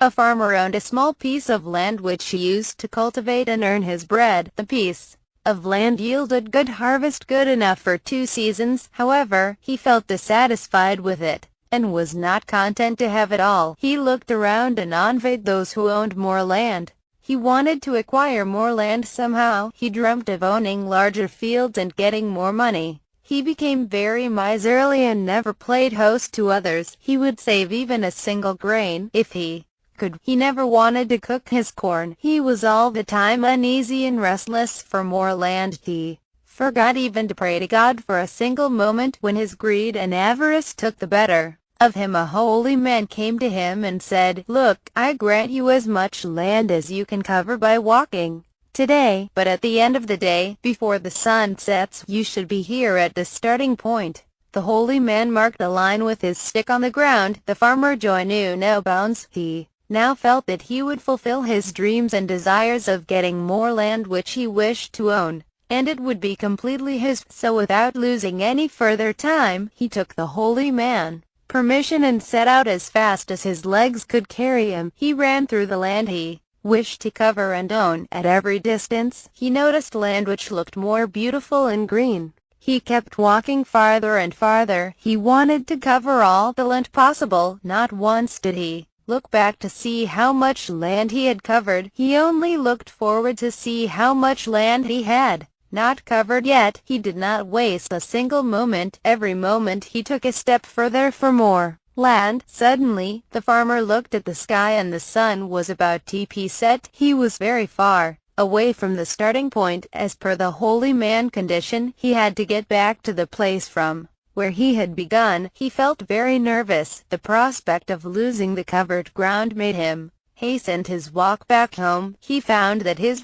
A farmer owned a small piece of land which he used to cultivate and earn his bread. The piece of land yielded good harvest, good enough for 2 seasons. However, he felt dissatisfied with it, and was not content to have it all. He looked around and envied those who owned more land. He wanted to acquire more land somehow. He dreamt of owning larger fields and getting more money. He became very miserly and never played host to others. He would save even a single grain if he could. He never wanted to cook his corn. He was all the time uneasy and restless for more land. He forgot even to pray to God for a single moment. When his greed and avarice took the better of him, a holy man came to him and said, "Look, I grant you as much land as you can cover by walking today, but at the end of the day, before the sun sets, you should be here at the starting point." The holy man marked a line with his stick on the ground. The farmer joy knew no bounds. He now felt that he would fulfill his dreams and desires of getting more land which he wished to own, and it would be completely his. So without losing any further time, he took the holy man's permission and set out as fast as his legs could carry him. He ran through the land he wished to cover and own. At every distance, he noticed land which looked more beautiful and green. He kept walking farther and farther. He wanted to cover all the land possible. Not once did he look back to see how much land he had covered. He only looked forward to see how much land he had not covered yet. He did not waste a single moment. Every moment he took a step further for more land. Suddenly, the farmer looked at the sky and the sun was about to set. He was very far away from the starting point. As per the holy man condition, he had to get back to the place from where he had begun. He felt very nervous. The prospect of losing the covered ground made him hasten his walk back home. He found that his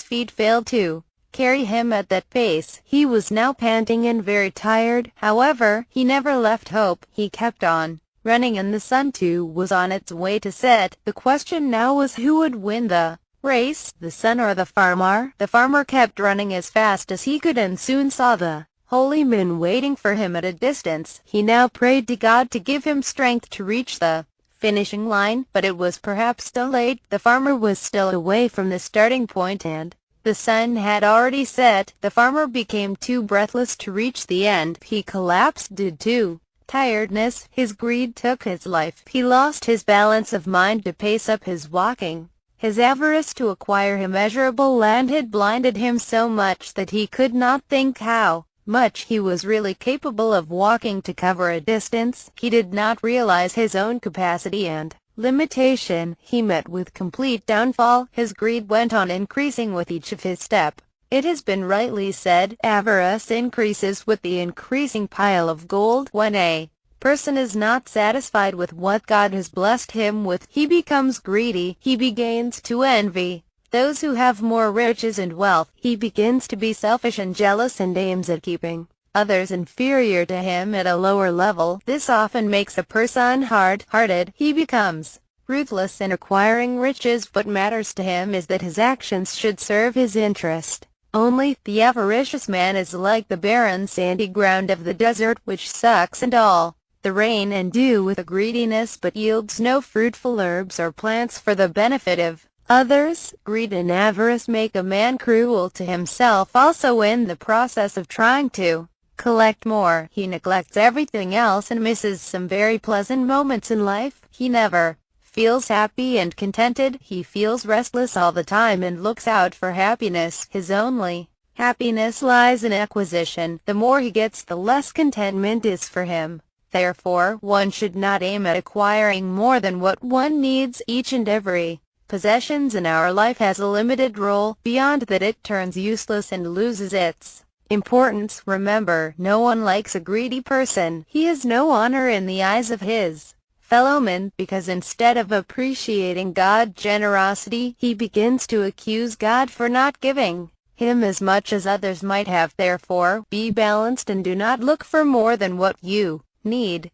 feet failed to carry him at that pace. He was now panting and very tired. However, he never left hope. He kept on running, and the sun too was on its way to set. The question now was, who would win the race, the sun or the farmer? The farmer kept running as fast as he could and soon saw the holy man waiting for him at a distance. He now prayed to God to give him strength to reach the finishing line, but it was perhaps too late. The farmer was still away from the starting point and the sun had already set. The farmer became too breathless to reach the end. He collapsed due to tiredness. His greed took his life. He lost his balance of mind to pace up his walking. His avarice to acquire immeasurable land had blinded him so much that he could not think how much he was really capable of walking to cover a distance. He did not realize his own capacity and limitation. He met with complete downfall. His greed went on increasing with each of his step. It has been rightly said, avarice increases with the increasing pile of gold. When a person is not satisfied with what God has blessed him with, he becomes greedy. He begins to envy those who have more riches and wealth. He begins to be selfish and jealous and aims at keeping others inferior to him at a lower level. This often makes a person hard-hearted. He becomes ruthless in acquiring riches. What matters to him is that his actions should serve his interest only. The avaricious man is like the barren sandy ground of the desert, which sucks in all the rain and dew with a greediness but yields no fruitful herbs or plants for the benefit of others. Greed and avarice make a man cruel to himself. Also, in the process of trying to collect more, he neglects everything else and misses some very pleasant moments in life. He never feels happy and contented. He feels restless all the time and looks out for happiness. His only happiness lies in acquisition. The more he gets, the less contentment is for him. Therefore, one should not aim at acquiring more than what one needs. Each and every possessions in our life has a limited role. Beyond that, it turns useless and loses its importance. Remember, no one likes a greedy person. He has no honor in the eyes of his fellow men, because instead of appreciating God's generosity, he begins to accuse God for not giving him as much as others might have. Therefore, be balanced and do not look for more than what you need.